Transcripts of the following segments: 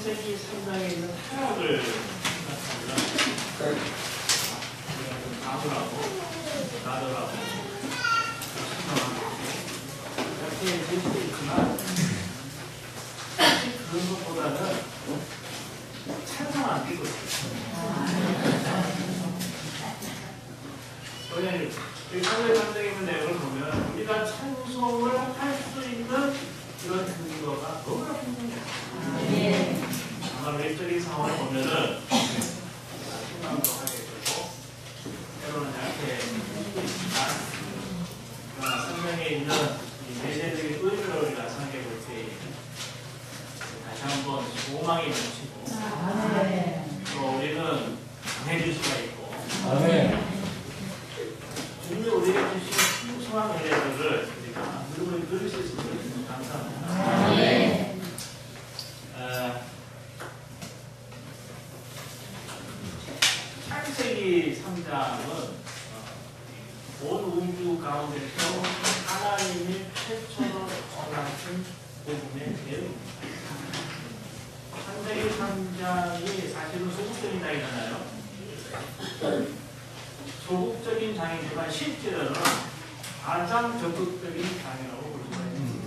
창세기 3장에 있는 타락을 생각하면 가물하고 나더라고 이렇게 될 수도 있지만 그런 것보다는 찬성 안 되고 왜냐하면 이 창세기 3장에 있는 내용을 보면 우리가 찬송을 할 수 있는 그런 근거가 너무나 풍성해요. 아마 외적인 상황을 보면은 희망도 하게 되고 때로는 약해 있지만 그러나 성경에 있는 이 내재적인 의미를 우리가 생각해 볼 때 다시 한번 소망이 넘치고 또 우리는 강해질 수가 있고 주님이 우리에게 주신 풍성한 은혜들을 우리가 누릴 수 있음을 감사합니다. 창세기 3장은 온 우주 가운데서 하나님이 최초로 정하신 복음의 내용입니다. 창세기 3장이 사실은 소극적인 장이잖아요. 소극적인 장이지만 실제로는 가장 적극적인 장이라고 볼 수가 있습니다.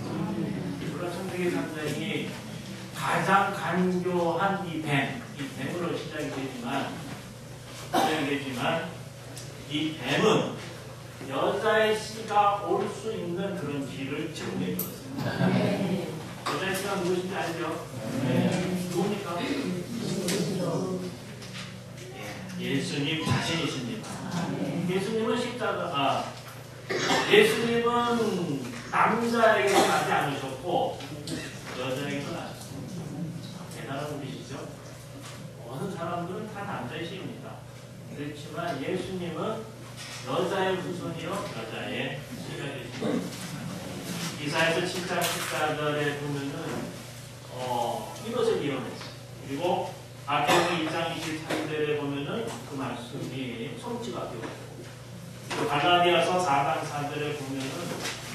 물론 창세기 3장이 가장 간교한 이 뱀으로 시작이 되지만 이 뱀은 여자의 씨가 올 수 있는 그런 길을 제공해 주었습니다. 여자의 씨가 누구신지 알죠? 누굽니까? 예수님 자신이십니다. 예수님은 남자에게서 나지 않으셨고 여자에게서 나셨습니다. 대단한 분이시죠? 어느 사람들은 다 남자의 씨입니다. 그렇지만 예수님은 여자의 후손이요 여자의 씨가 되십니다. 이사야서 7장 14절에 보면은 이것을 이뤄냈어요. 그리고 아케서 2장 23절에 보면은 그 말씀이 성취가 되었고 또 갈라디아서 4장 4절에 보면은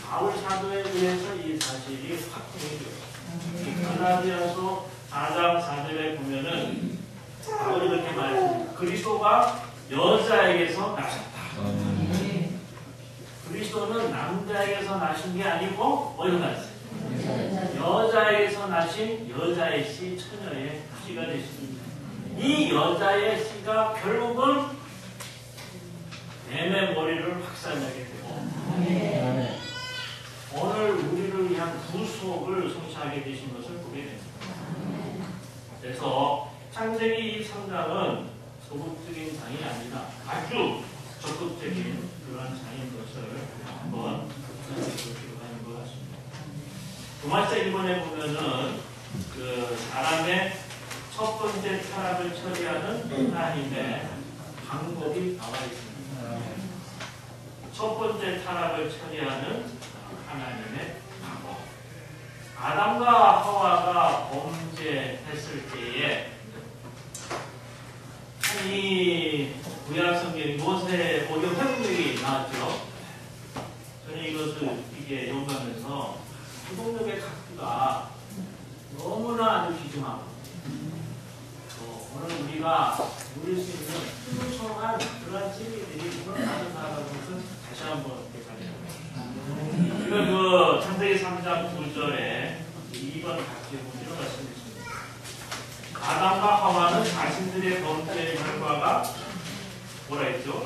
바울 사도에 의해서 이 사실이 확증이 되었어요. 갈라디아서 4장 4절에 보면은 바울이 그렇게 말했습니다. 그리스도가 여자에게서 나셨다. 그리스도는 남자에게서 나신 게 아니고 어디서 나셨어요? 여자에게서 나신 여자의 씨, 처녀의 씨가 되십니다. 이 여자의 씨가 결국은 뱀의 머리를 확산하게 되고 오늘 우리를 위한 구속을 성취하게 되신 것을 보게 됩니다. 그래서 창세기 3장은 소극적인 장이 아니라 아주 적극적인 그러한 장인 것을 한번 생각해 볼 필요가 있는 것 같습니다. 두말자 1번에 보면은 그 사람의 첫 번째 타락을 처리하는 하나님의 방법이 나와 있습니다. 첫 번째 타락을 처리하는 하나님의 방법. 아담과 하와가 범죄했을 때에 이 구약성경 모세 오경 회복력이 나왔죠. 저는 이것을 이게 연구하면서 회복력의 각기가 너무나 아주 귀중하고 또 오늘 우리가 누릴 수 있는 풍성한 그러한 진리들이 많은 나라는 것을 다시 한번 되살립니다. 지금 그 창세기 3장 9절에 2번 각기 문제로 말씀드렸습니다. 아담과 하와는 자신들의 범죄의 결과가 뭐라 했죠?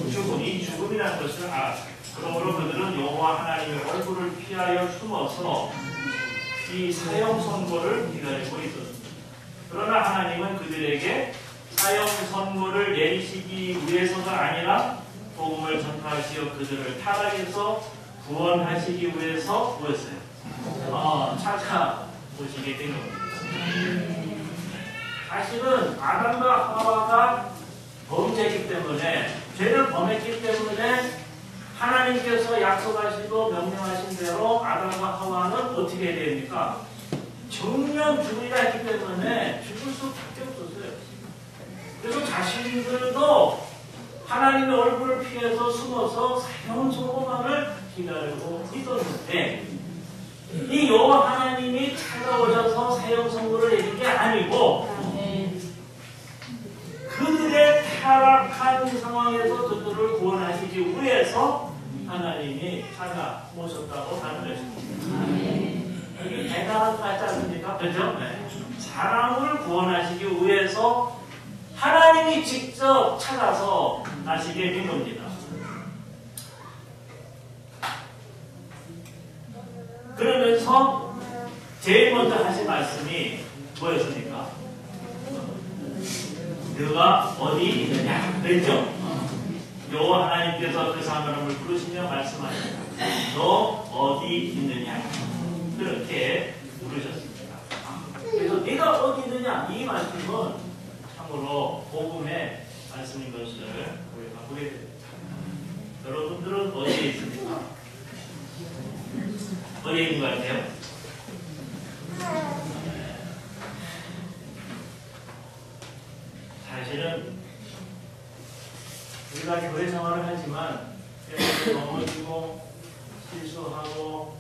죽음이 죽음이라는 것을 알았어요. 그러므로 그들은 여호와 하나님의 얼굴을 피하여 숨어서 이 사형 선고를 기다리고 있었습니다. 그러나 하나님은 그들에게 사형 선고를 내리시기 위해서가 아니라 복음을 전파하시어 그들을 타락에서 구원하시기 위해서 뭐였어요? 찾아오시게 된 겁니다. 사실은 아담과 하와가 범죄했기 때문에 죄를 범했기 때문에 하나님께서 약속하시고 명령하신 대로 아담과 하와는 어떻게 해야 됩니까? 정령 죽으리라 했기 때문에 죽을 수밖에 없었어요. 그래서 자신들도 하나님의 얼굴을 피해서 숨어서 사형 선고만을 기다리고 있었는데 이 여호와 하나님이 찾아오셔서 사형 선고를 내린 게 아니고 그죠? 네. 사람을 구원하시기 위해서 하나님이 직접 찾아서 나시게 된 겁니다. 그러면서 제일 먼저 하신 말씀이 뭐였습니까? 너가 어디 있느냐? 그랬죠? 여호와 하나님께서 그 사람을 부르시며 말씀하셨다. 너 어디 있느냐? 그렇게 부르셨습니다. 그래서 네가 어디 있느냐? 이 말씀은 참으로 복음의 말씀인 것을 우리가 보게 됩니다. 여러분들은 어디에 있습니까? 어디에 있는 것 같아요? 사실은 우리가 교회 생활을 하지만 넘어지고 실수하고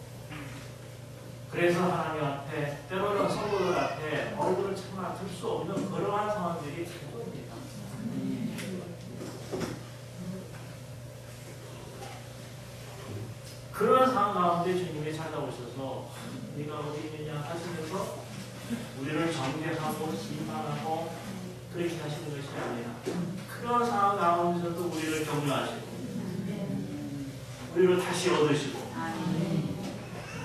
그래서 하나님 앞에 때로는 성도들 앞에 얼굴을 참아 들 수 없는 그러한 상황들이 생깁니다. 그런 상황 가운데 주님이 찾아오셔서 네가 어디 있느냐 하시면서 우리를 정죄하고 심판하고 그렇게 하시는 것이 아니라 그런 상황 가운데서도 우리를 격려하시고 우리를 다시 얻으시고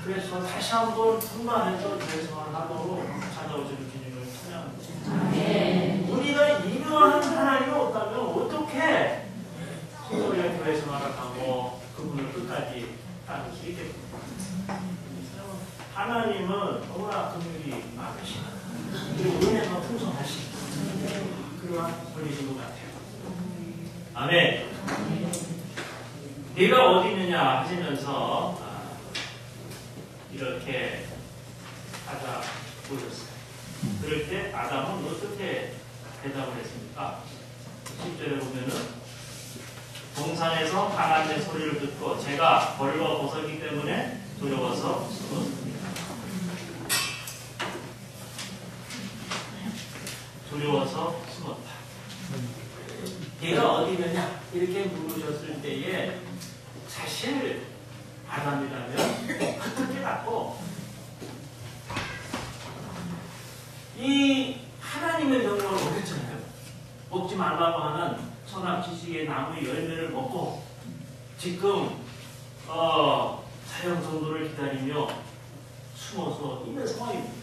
그래서 다시 한번 분만해서 교회 생활을 하도록 찾아오시는 주님을 찬양합니다. 우리가 이러한 하나님이 없다면 어떻게 우리가 교회 생활을 하고 그분을 끝까지 따를 수 있겠습니까? 하나님은 너무나 긍휼이 많으시고 그리고 은혜가 풍성하시고 그러한 분이신 것 같아요. 아멘. 네가 어디 있느냐 하시면서 이렇게 찾아보셨어요. 그럴 때 아담은 어떻게 대답을 했습니까? 10절에 보면은 동산에서 하나님의 소리를 듣고 제가 벌거 벗었기 때문에 두려워서 숨었습니다. 두려워서 숨었다. 네가 어디 있느냐? 이렇게 물으셨을 때에 사실 아담이라면 어떻게 갖고 이 하나님의 명령을 어겼잖아요. 먹지 말라고 하는 선악 지식의 나무의 열매를 먹고 지금 사형 선고를 기다리며 숨어서 있는 상황입니다.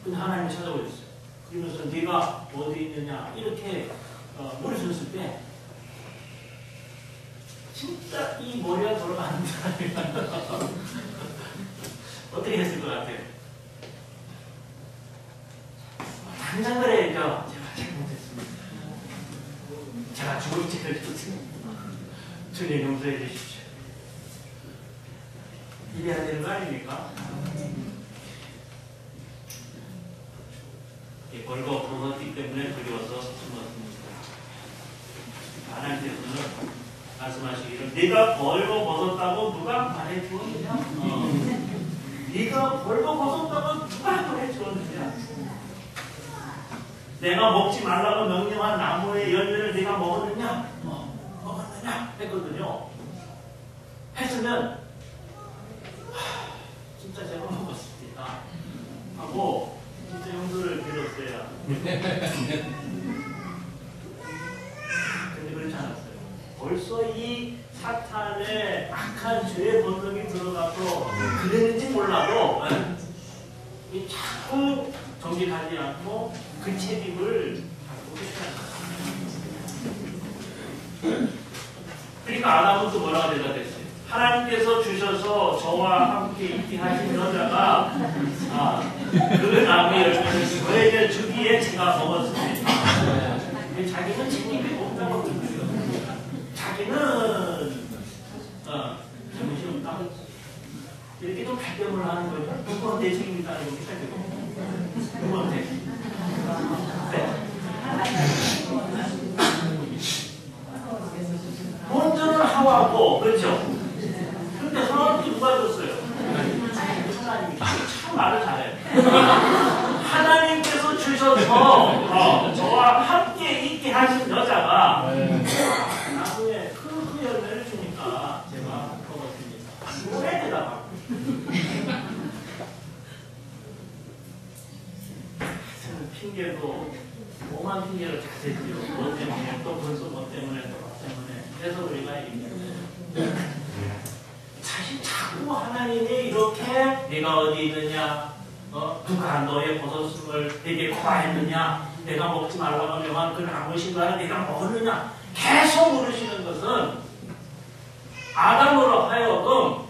근데 하나님이 찾아오셨어요. 그러면서 네가 어디 있느냐 이렇게 물으셨을 때 진짜 이 머리가 돌아가는 사람이 어떻게 했을 것 같아요? 당장 그래야죠. 제가 잘못했습니다. 제가 죽을 죄를 졌습니다. 주님 용서해 주십시오. 이래야 되는 거 아닙니까? 벌거 벗었기 때문에 두려워서 숨었습니다. 하나님께서는 말씀하시기를 네가 벌거 벗었다고 누가 말해 주었느냐? 네가 벌거 벗었다고 누가 말해 주었느냐? 내가 먹지 말라고 명령한 나무의 열매를 네가 먹었느냐? 먹었느냐? 했거든요. 했으면 진짜 제가 먹었습니다 하고 진짜 용서를 빌었어요. 근데 그렇지 않았어요. 벌써 이 사탄의 악한 죄의 본능이 들어가서 그랬는지 몰라도 이 자꾸 정직하지 않고 그 책임을 갖고 계시는 그러니까 아담은 또 뭐라고 대답했어요? 하나님께서 주셔서 저와 함께 있게 하신 여자가 그 나무의 열매를 저에게 주기에 제가 먹었습니다. 자기는 책임이 없다고 그러고요. 자기는 잘못이 없다. 이렇게 좀 갈등을 하는 거죠. 누구한테 책임이 있다는 게 생각되고 누구한테? 네. 먼저는 하와고 그렇죠? 근데 하와한테 누가 줬어요? 하나님이 참 말을 잘해요. 하나님께서 주셔서 저와 함께 있게 하신 여자가 나무에 그 열매를 주니까 제가 먹었습니다. 왜 대답하고 핑계도 오만 핑계를 다 대죠. 뭐 때문에 또 벌써 뭐 때문에 또 뭐 때문에. 그래서 우리가 사실 자꾸 하나님이 이렇게 네가 어디 있느냐, 누가 너의 버섯을 되게 과했느냐, 내가 먹지 말라고 하면 그 나무 신과를 내가 먹었느냐 계속 물으시는 것은 아담으로 하여금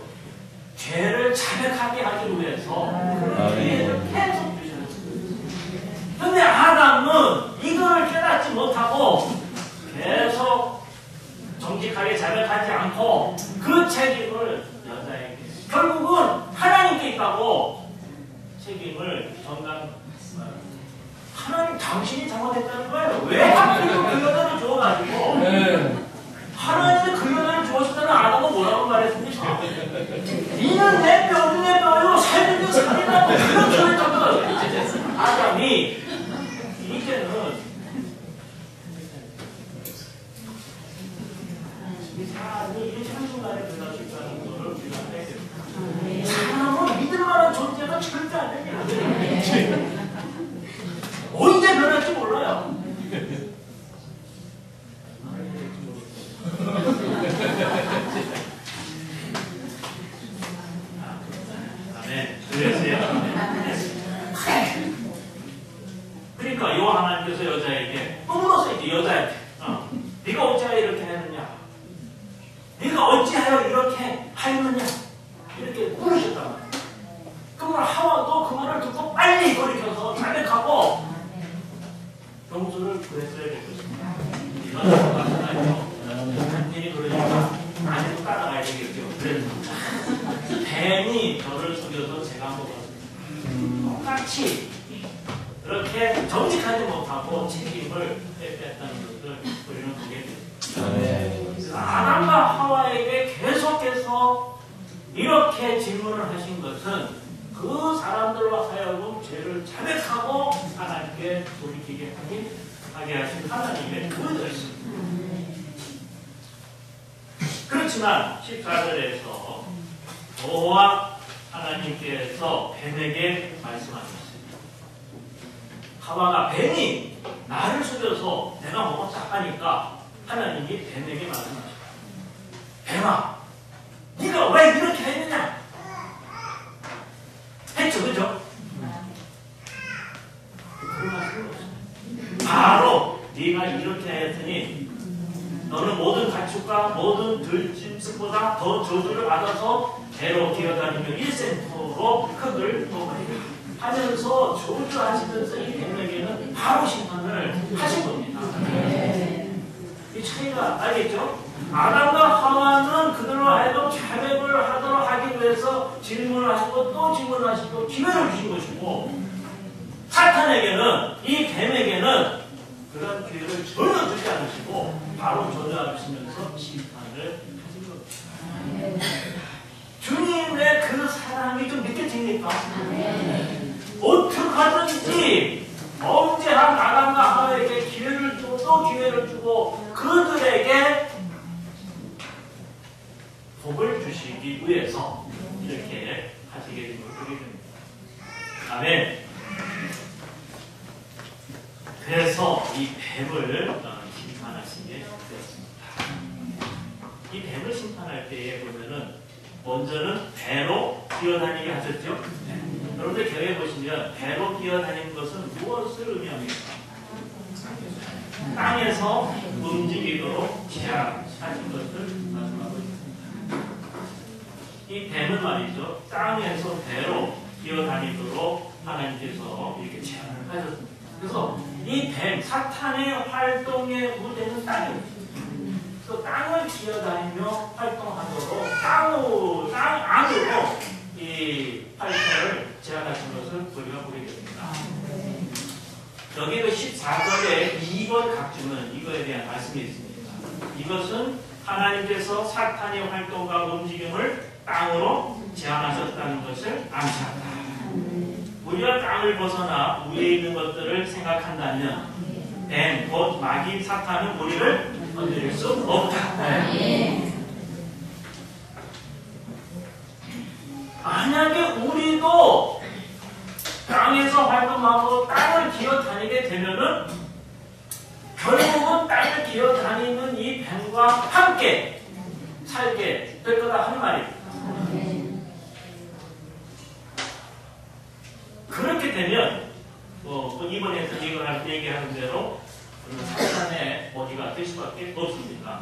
죄를 자백하게 하기 위해서 그런 기회를 계속 주셨어요. 그런데 아담은 이걸 깨닫지 못하고 계속 정직하게 자백하지 않고 그 책임을 여자에게, 결국은 하나님께 있다고 책임을 하나님 당신이 잘못했다는 거예요. 왜 하필 그 여자를 주어가지고 하나님이 그 여자를 주었을 때는 아담은 뭐라고 말했습니까? 이는 내 뼈 중에 뼈요 살인 중 살인하고 그런 소리를 듣고 아담이 이제는 이 사람이 이 한순간에 변할 수 있다는 것을 우리가 해야 됩니다. 사람은 믿을 만한 존재가 절대 안 됩니다. 언제 변할지 몰라요. 아멘. 그러니까 요 하나님께서 여자에게 또 물었어요. 이제 여자한테 네가 어찌하여 이렇게 했느냐, 네가 어찌하여 이렇게 하였느냐 이렇게 물으셨단 말이에요. 그러면 하와도 그 말을 듣고 빨리 돌이켜서 자백하고 용서를 구했어야 될 것입니다. 이건 마찬가지죠. 한편이 그러니까 아내도 따라가야 되겠죠. 그래서 뱀이 저를 속여서 제가 먹었습니다. 똑같이 그렇게 정직하지 못하고 책임을 뺐다는 것을 우리는 보게 됩니다. 아담과 하와에게 계속해서 이렇게 질문을 하신 것은 그 사람들로 하여금 죄를 자백하고 하나님께 돌이키게 하게 하신 하나님의 뜻이었습니다. 그렇지만 14절에서 노아 하나님께서 뱀에게 말씀하셨습니다. 하와가 뱀이 나를 속여서 내가 먹었다 하니까 하나님이 뱀에게 말씀하셨다. 뱀아, 네가 왜 이렇게 했느냐? 했죠, 그죠? 그런 말씀이 없어요. 바로 네가 이렇게 했으니 너는 모든 가축과 모든 들짐승보다 더 저주를 받아서 배로 기어다니며 1cm로 흙을 먹으리라 하면서 저주하시면서 이 뱀에게는 바로 심판을 하신 겁니다. 이 차이가 알겠죠? 아담과 하와는 그들로 하여금 자백을 하도록 하기 위해서 질문을 하시고 또 질문을 하시고 기회를 주신 것이고, 사탄에게는, 이 뱀에게는 그런 기회를 전혀 주지 않으시고 바로 저주하시면서 심판을 하신 겁니다. 주님의 그 사랑이 좀 느껴집니까? 어떻게 하든지 범죄한 아담과 하와에게 기회를 주고 또 기회를 주고 그들에게 복을 주시기 위해서 이렇게 하시게 된 것을 보게 됩니다. 아멘. 그래서 이 뱀을 심판하시게 되었습니다. 이 뱀을 심판할 때에 보면은 먼저는 배로 기어다니게 하셨죠? 여러분들 교회 보시면 배로 기어다니는 것은 무엇을 의미합니까? 땅에서 움직이도록 제한하신 것을 말씀하고 있습니다. 이 뱀은 말이죠, 땅에서 배로 기어다니도록 하나님께서 이렇게 제한을 하셨습니다. 그래서 이 뱀, 사탄의 활동의 무대는 땅입니다. 그래서 땅을 기어다니며 활동하도록 땅 안으로 이 활동을 제한하신 것을 우리가 보게 됩니다. 여기 그 14절에 2번 각주는 이거에 대한 말씀이 있습니다. 이것은 하나님께서 사탄의 활동과 움직임을 땅으로 제한하셨다는 것을 암시한다. 우리가 땅을 벗어나 위에 있는 것들을 생각한다면 뱀, 곧 마귀, 사탄은 우리를 건드릴 수 없다. 만약에 우리도 땅에서 활동하고 땅을 기어다니게 되면은 결국은 땅을 기어다니는 이 뱀과 함께 살게 될 거다 하는 말입니다. 그렇게 되면 이번에 얘기하는 대로 사탄의 먹이가 될 수밖에 없습니다.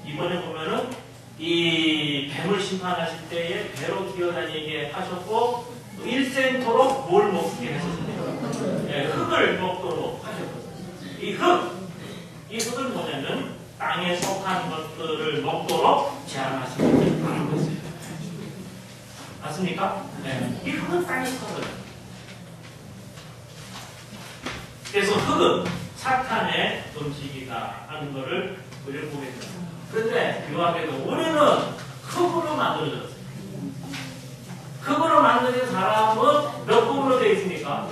이번에 보면은 이 뱀을 심판하실 때에 배로 기어다니게 하셨고 일생토록 뭘 먹게 하셨습니까? 네, 흙을 먹도록 하셨거든요. 이 흙은 뭐냐면 땅에 속한 것들을 먹도록 제한하시는 것이에요. 맞습니까? 네. 이 흙은 땅에 속하거든요. 그래서 흙은 사탄의 음식이다 하는 것을 우리를 보게 됩니다. 그런데 묘하게도 우리는 흙으로 만들어졌어요. 흙으로 만들어진 사람은 몇 부분으로 되어 있습니까?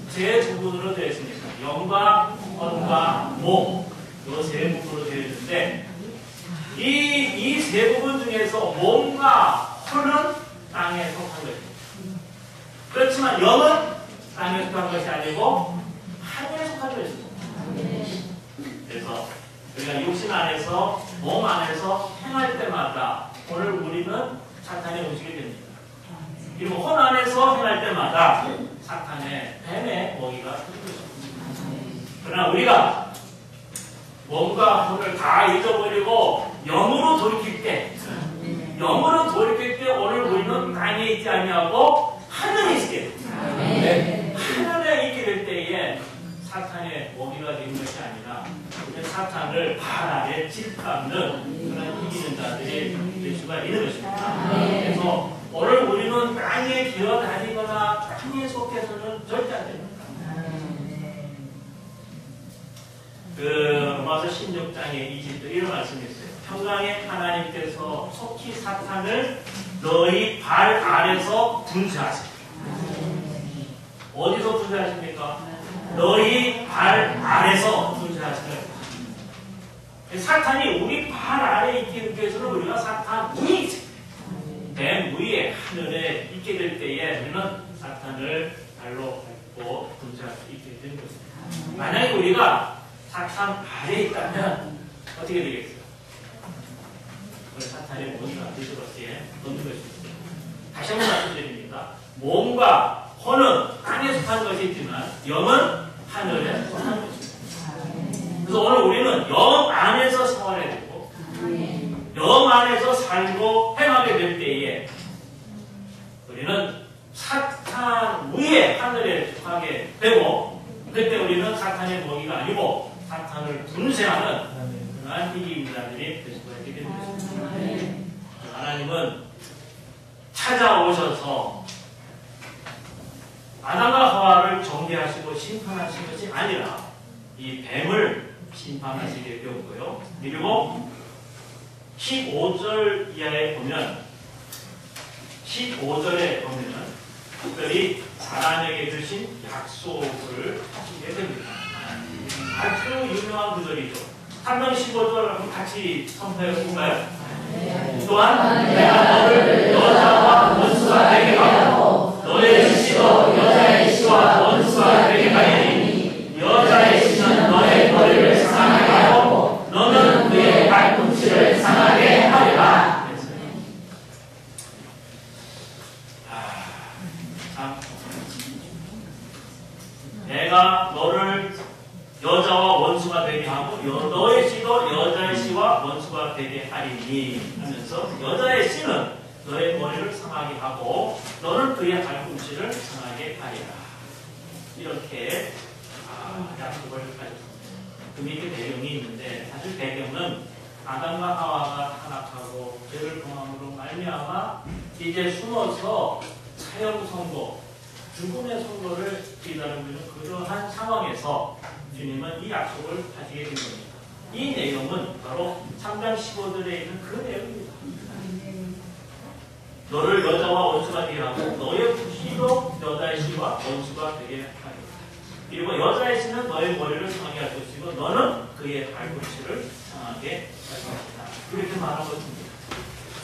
세 부분으로 되어 있습니다. 영과 혼과 몸, 이 세 부분으로 되어 있는데 이 세 부분 중에서 몸과 혼은 땅에 속한 것입니다. 그렇지만 영은 땅에 속한 것이 아니고 하늘에 속한 것입니다. 그래서 우리가 육신 안에서 몸 안에서 행할 때마다 오늘 우리는 사탄의 음식이 됩니다. 그리고 혼 안에서 행할 때마다 사탄의 뱀의 먹이가 되는 것입니다. 그러나 우리가 몸과 혼을 다 잊어버리고 영으로 돌이킬 때 오늘 우리는 땅에 있지 아니하고 하늘에 있게 됩니다. 하늘에 있게 될 때에 사탄의 먹이가 되는 것이 아니라 사탄을 발 아래 짓밟는 그런 이기는 자들이 될 수가 있는 것입니다. 그래서 오늘 우리는 땅에 기어다니거나 땅에 속해서는 절대 안 됩니다. 로마서 16장에 20절 이런 말씀이 있어요. 평강의 하나님께서 속히 사탄을 너희 발 아래서 분쇄하십니다. 어디서 분쇄하십니까? 너희 발 아래서 분쇄하시는 사탄이 우리 발 아래에 있기 위해서는 우리가 사탄 위에 있습니다. 뱀 위에 하늘에 있게 될 때에 우리는 사탄을 발로 밟고 분쇄할 수 있게 되는 것입니다. 만약에 우리가 사탄 아래에 있다면 어떻게 되겠어요? 사탄의 몸이가 되시기에 없는 것입니다. 다시 한번 말씀드립니다. 몸과 혼은 땅에 속한 것이 있지만 영은 하늘에 속한 것입니다. 그래서 오늘 우리는 영 안에서 생활해야 되고 영 안에서 살고 행하게 될 때에 우리는 사탄 위에 하늘에 속하게 되고 그때 우리는 사탄의 먹이가 아니고 사탄을 분쇄하는 그러한 이기인자들이 될 수가 있게 되는 것입니다. 하나님은 찾아오셔서 아담과 하와를 정죄하시고 심판하신 것이 아니라 이 뱀을 심판하시게 되었고요. 그리고 15절 이하에 보면 15절에 보면 특별히 사람에게 주신 약속을 하시게 됩니다. 아주 유명한 구절이죠. 3장 15절 한번 같이 선포해 볼까요? 또한 내가 너를 여자와 원수가 되게 하고 너의 씨도 여자의 씨와 원수가 되게 하리니 여자의 씨는 너의 머리를 상하게 하고 너는 그의 발꿈치를 상하게 하리라. 내가 너를 여자와 원수가 되게 하고 너의 씨도 여자의 씨와 원수가 되게 하리니 하면서 여자의 씨는 너의 머리를 상하게 하고 너는 그의 발꿈치를 상하게 하리라. 이렇게 약속을 하셨습니다. 그 밑에 배경이 있는데 사실 배경은 아담과 하와가 타락하고 죄를 범함으로 말미암아 이제 숨어서 사형 선고, 죽음의 선고를 기다리고 있는 그러한 상황에서 주님은 이 약속을 하시게 된 겁니다. 이 내용은 바로 3장 15절에 있는 그 내용입니다. 너를 여자와 원수가 되게 하고 너의 씨도 여자의 씨와 원수가 되게 하리라. 그리고 여자의 씨는 너의 머리를 상하게 할 것이고 너는 그의 발꿈치를 상하게 할 것이다. 이렇게 말한 것입니다.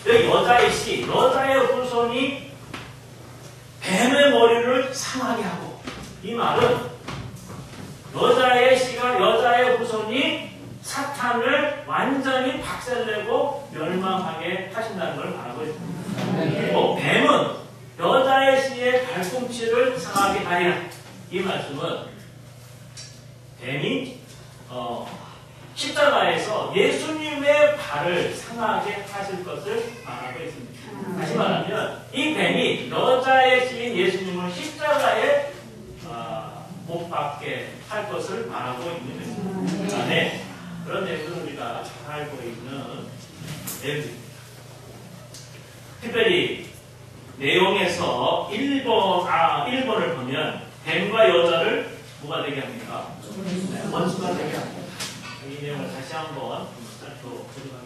여자의 씨, 여자의 후손이 뱀의 머리를 상하게 하고, 이 말은 여자의 씨가 여자의 후손이 사탄을 완전히 박살내고 멸망하게 하신다는 걸 말하고 있습니다. 그리고 뱀은 여자의 씨의 발꿈치를 상하게 하리라. 이 말씀은 뱀이 십자가에서 예수님의 발을 상하게 하실 것을 말하고 있습니다. 다시 말하면 이 뱀이 여자의 씨인 예수님을 십자가에 못 박게 할 것을 말하고 있는 것입니다. 네. 그런 내용을 우리가 잘 알고 있는 내용입니다. 특별히 내용에서 1번을 보면 뱀과 여자를 뭐가 되게 합니까? 원수가 되게 합니다. 이 내용을 다시 한번 또 보도록하겠습니다.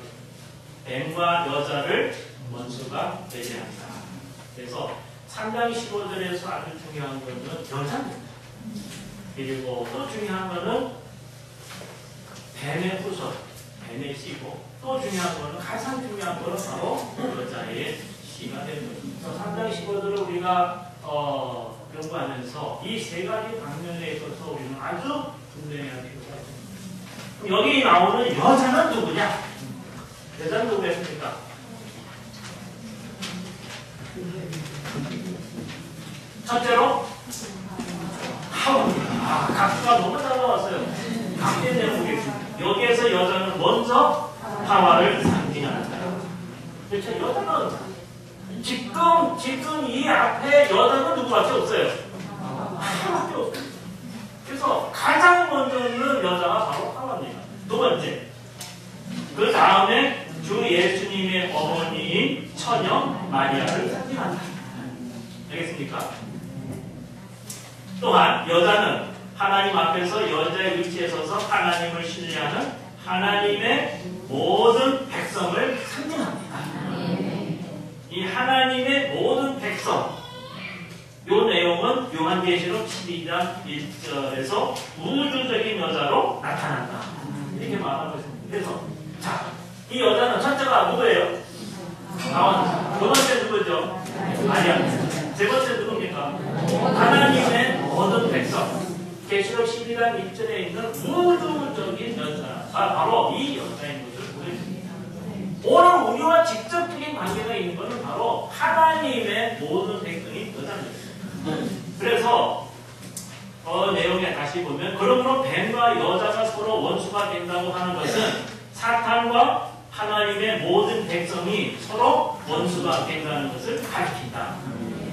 뱀과 여자를 원수가 되게 합니다. 그래서 3장 15절에서 아주 중요한 것은 여자입니다. 그리고 또 중요한 것은 뱀의 후손, 뱀의 씨고, 또 중요한 것은 가장 중요한 것은 바로 여자의 씨가 되는 것입니다. 3장 15절을 우리가 연구하면서 이 세 가지 방면에 있어서 우리는 아주 분명해야 필요가 있습니다. 여기 나오는 여자는 누구냐? 여자는 누구였습니까? 첫째로 하와입니다. 각수가 너무 잘 나왔어요. 각의 내용이 여기에서 여자는 먼저 하와를 상징한다. 그렇죠? 여자는 지금 이 앞에 여자는 누구밖에 없어요. 하나밖에 없어요. 그래서 가장 먼저는 여자가 바로 하와입니다. 두 번째, 그 다음에 주 예수님의 어머니인 처녀 마리아를 상징한다. 알겠습니까? 또한 여자는 하나님 앞에서 여자의 위치에 서서 하나님을 신뢰하는 하나님의 모든 백성을 상징합니다. 이 하나님의 모든 백성, 이 내용은 요한계시록 12장 1절에서 우주적인 여자로 나타난다. 이렇게 말하고 있습니다. 그래서 이 여자는 첫째가 누구예요? 두 번째 누구죠? 마리아. 세 번째 누굽니까? 하나님의 모든 백성. 계시록 12장 1절에 있는 우주적인 여자가 바로 이 여자인 것을 보여줍니다. 오늘 우리와 직접적인 관계가 있는 것은 바로 하나님의 모든 백성인 여자입니다. 그래서 내용에 다시 보면 그러므로 뱀과 여자가 서로 원수가 된다고 하는 것은 사탄과 하나님의 모든 백성이 서로 원수가 된다는 것을 가리킨다.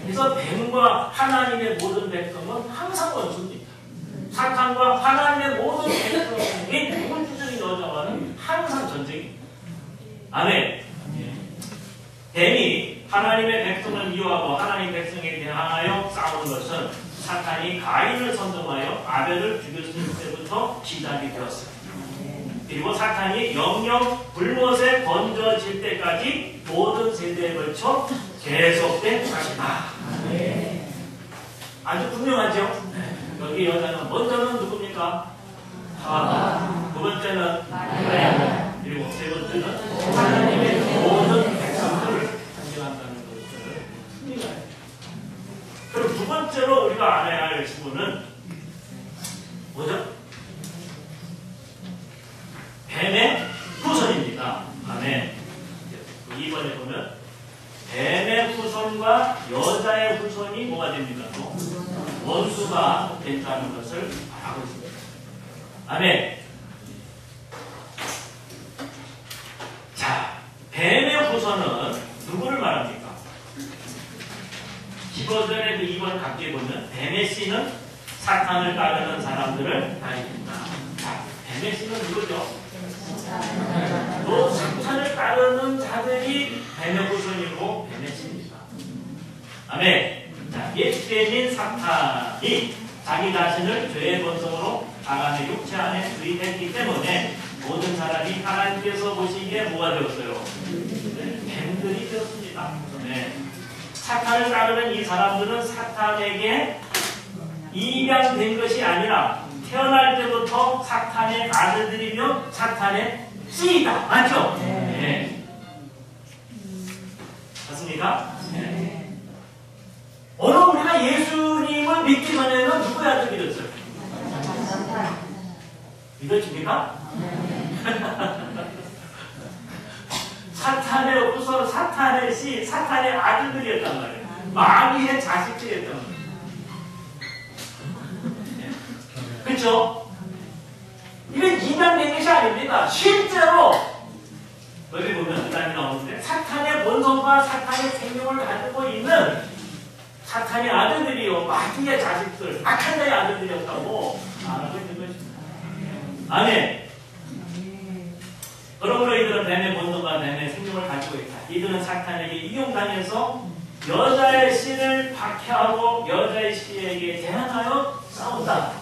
그래서 뱀과 하나님의 모든 백성은 항상 원수입니다. 사탄과 하나님의 모든 백성이 우주적인 여자와는 항상 전쟁입니다. 아멘. 뱀이 하나님의 백성을 미워하고 하나님의 백성에 대하여 싸우는 것은 사탄이 가인을 선동하여 아벨을 죽였을 때부터 시작이 되었습니다. 그리고 사탄이 영영 불못에 던져질 때까지 모든 세대에 걸쳐 계속된 것이다. 아주 분명하죠? 여기 여자는 먼저는 누굽니까? 하와. 두 번째는 마리아. 그리고 세 번째는 하나님의 모든 백성들을 상징한다는 것을 승리가요. 그럼 두 번째로 우리가 알아야 할 부분은 뭐죠? 뱀의 후손입니다. 아멘. 2번에 보면 뱀의 후손과 여자의 후손이 뭐가 됩니까? 원수가 된다는 것을 말하고 있습니다. 아멘. 자, 뱀의 후손은 누구를 말합니까? 15절에 그 2번 각기에 보면 뱀의 씨는 사탄을 따르는 사람들을 가리킨다. 자, 뱀의 씨는 누구죠? 또 사탄을 따르는 자들이 뱀의 후손이고 뱀의 씨입니다. 아멘. 자, 옛뱀인 사탄이 자기 자신을 죄의 본성으로 사람의 육체 안에 수입했기 때문에 모든 사람이 하나님께서 보시기에 뭐가 되었어요? 뱀들이 되었습니다. 네. 사탄을 따르는 이 사람들은 사탄에게 입양된 것이 아니라 태어날 때부터 사탄의 아들들이며 사탄의 씨이다. 맞죠? 네. 맞습니까? 네. 오늘 우리가 예수님을 믿기 전에는 누구의 아들 믿었어요? 믿어집니까? 사탄의 후손, 사탄의 씨, 사탄의 아들들이었단 말이에요. 마귀의 자식들이었단 말이에요. 그렇죠? 이건 이단된 것이 아닙니다. 실제로 여기 보면 그 다음에 나오는데 사탄의 본성과 사탄의 생명을 가지고 있는 사탄의 아들들이요, 마귀의 자식들, 악한 자의 아들들이었다고 알고 있는 것입니다. 아멘. 그러므로 이들은 뱀의 본성과 뱀의 생명을 가지고 있다. 이들은 사탄에게 이용당해서 여자의 씨를 박해하고 여자의 씨에게 대항하여 싸운다.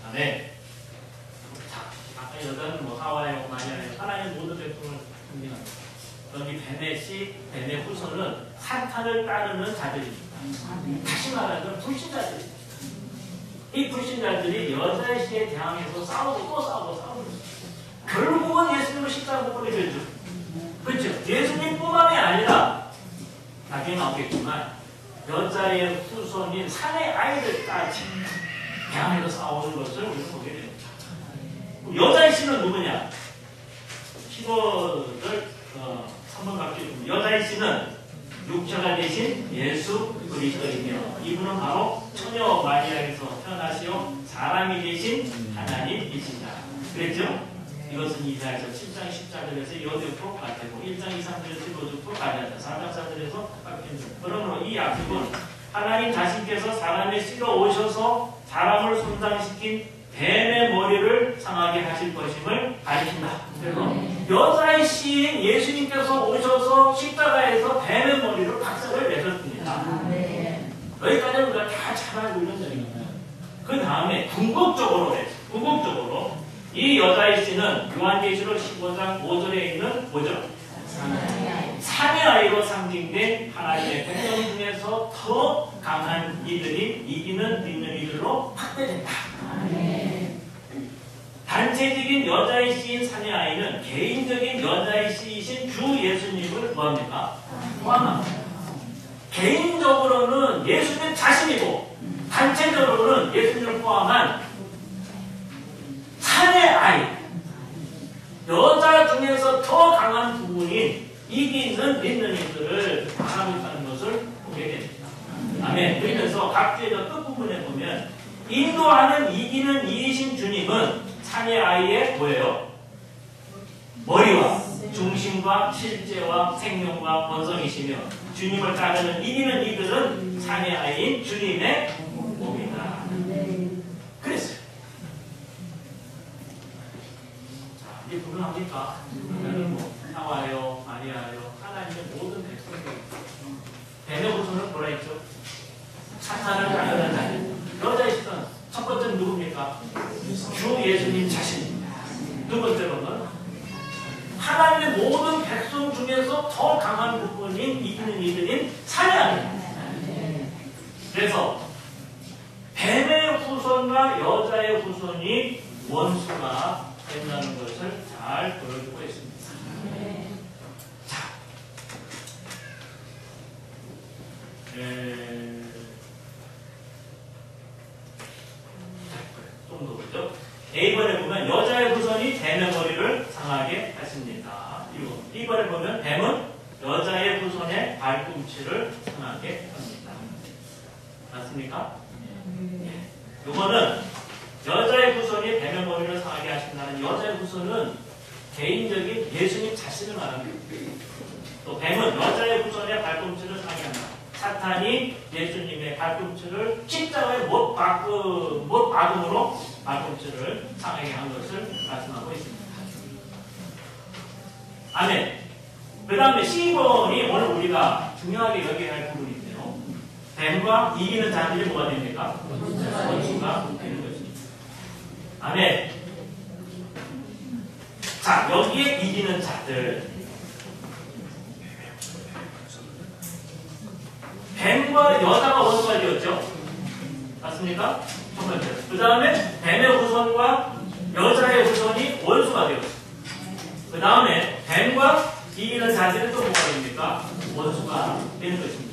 아멘. 자, 아까 여자는 뭐 하와예요, 마리아예요. 하나님 모든 백성을 승리합니다. 그럼 이 뱀의 씨, 뱀의 후손은 사탄을 따르는 자들입니다. 다시 말하면 불신자들입니다. 이 불신자들이 여자의 씨에 대항해서 싸우고 또 싸우고 결국은 예수님을 십자가 못 보게 되죠. 그렇죠? 예수님뿐만이 아니라 나중에 나오겠지만 여자의 후손인 산의 아이들까지 대항해서 싸우는 것을 우리는 보게 됩니다. 여자의 씨는 누구냐? 15절 3번 갑니다. 여자의 씨는 육체가 되신 예수 그리스도이며 이분은 바로 처녀 마리아에서 태어나시어 사람이 되신 하나님이신다. 그랬죠? 이것은 이사야서 7장 14절에서 여덟% 같고 1장 2, 3절에서 여덟% 가져다 4장 4절에서 바뀌는. 그러므로 이 약속은 하나님 자신께서 사람의 씨로 오셔서 사람을 손상시킨 뱀의 머리를 상하게 하실 것임을 가리킨다. 그래서 여자의 씨인 예수님께서 오셔서 십자가에서 뱀의 머리를 박살을 내셨습니다. 여기까지는 우리가 다 잘 알고 있는 얘기입니다. 그 다음에 궁극적으로 이 여자의 씨는 요한계시록 15장 5절에 있는 뭐죠? 산의 아이로 상징된 하나님의 백성 중에서 더 강한 이들이 이기는 믿는 이들로 확대된다. 단체적인 여자의 씨인 산의 아이는 개인적인 여자의 씨이신 주 예수님을 뭐합니까? 포함합니다. 개인적으로는 예수님 자신이고 단체적으로는 예수님을 포함한 산의 아이, 여자 중에서 더 강한 부분인 이기는 믿는 이들을 말하고 있다는 것을 보게 됩니다. 아멘. 그러면서 각주의 끝부분에 보면 인도하는 이기는 이이신 주님은 산의 아이의 뭐예요? 머리와 중심과 실제와 생명과 본성이시며 주님을 따르는 이기는 이들은 산의 아이인 주님의 몸이다. 그랬어요. 자, 이게 불가합니까? 뭐 하와요, 마리아요, 하나님의 모든 백성들. 뱀의 후손을 뭐라 했죠? 사탄을 따르는 자들. 여자의 시선 첫 번째는 누굽니까? 주 예수님 자신입니다. 두 번째로는 하나님의 모든 백성 중에서 더 강한 부분인 이기는 이들인 산의 아이입니다. 그래서 뱀의 후손과 여자의 후손이 원수가 된다는 것을 잘 보여주고 있습니다. 자, 좀 더 보죠. A번에 보면 여자의 후손이 뱀의 머리를 상하게 하십니다. 2번에 보면 뱀은 여자의 후손의 발꿈치를 상하게 합니다. 맞습니까? 이거는 여자의 후손이 뱀의 머리를 상하게 하신다는 여자의 후손은 개인적인 예수님 자신을 말합니다. 또 뱀은 여자의 후손의 발꿈치를 상하게 한다. 사탄이 예수님의 발꿈치를 십자가에 못 박음으로 발꿈치를 상하게 한 것을 말씀하고 있습니다. 아멘. 그 다음에 C번이 오늘 우리가 중요하게 여겨야 할 부분인데요. 뱀과 이기는 자들이 뭐가 됩니까? 원수가 되는 것입니다. 아멘. 자, 여기에 이기는 자들. 뱀과 여자가 원수가 되었죠? 맞습니까? 첫 번째. 그 다음에 뱀의 후손과 여자의 후손이 원수가 되었습니다. 그 다음에 뱀과 이기는 자들은 또 뭐가 됩니까? 원수가 되는 것입니다.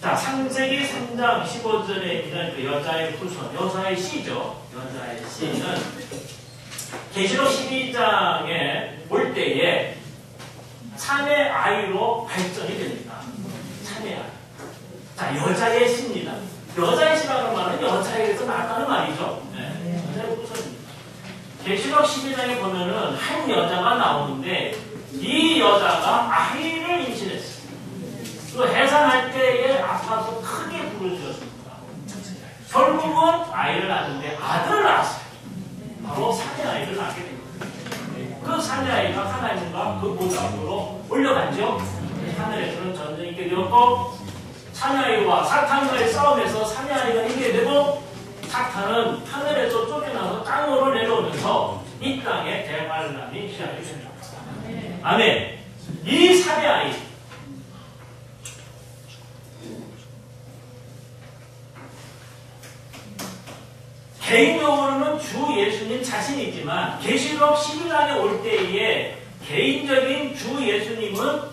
자, 창세기 3장 15절에 있는 그 여자의 후손, 여자의 씨죠. 여자의 씨는 계시록 12장에 올 때에 참의 아이로 발전이 됩니다. 참의 아이. 자, 여자의 씨입니다. 여자의 씨라는 말은 여자에게서 나왔다는 말이죠. 네, 여자의 후손입니다. 계시록 12장에 보면은 한 여자가 나오는데 이 여자가 아이를 임신했어요. 그 해산할 때에 아파서 크게 부르짖었습니다. 결국은 아이를 낳았는데 아들을 낳았어요. 바로 사내 아이를 낳게 됩니다. 그 사내 아이가 하나님과 그 보좌앞으로 올려간죠. 하늘에서는 전쟁이 있게 되었고 사내 아이와 사탄과의 싸움에서 사내 아이가 이기게 되고 사탄은 하늘에서 쫓겨나서 땅으로 내려오면서 이 땅에 대환란이 시작이 됩니다. 아멘. 이 사내 아이 개인적으로는 주 예수님 자신이지만 계시록 11장에 올 때에 개인적인 주 예수님은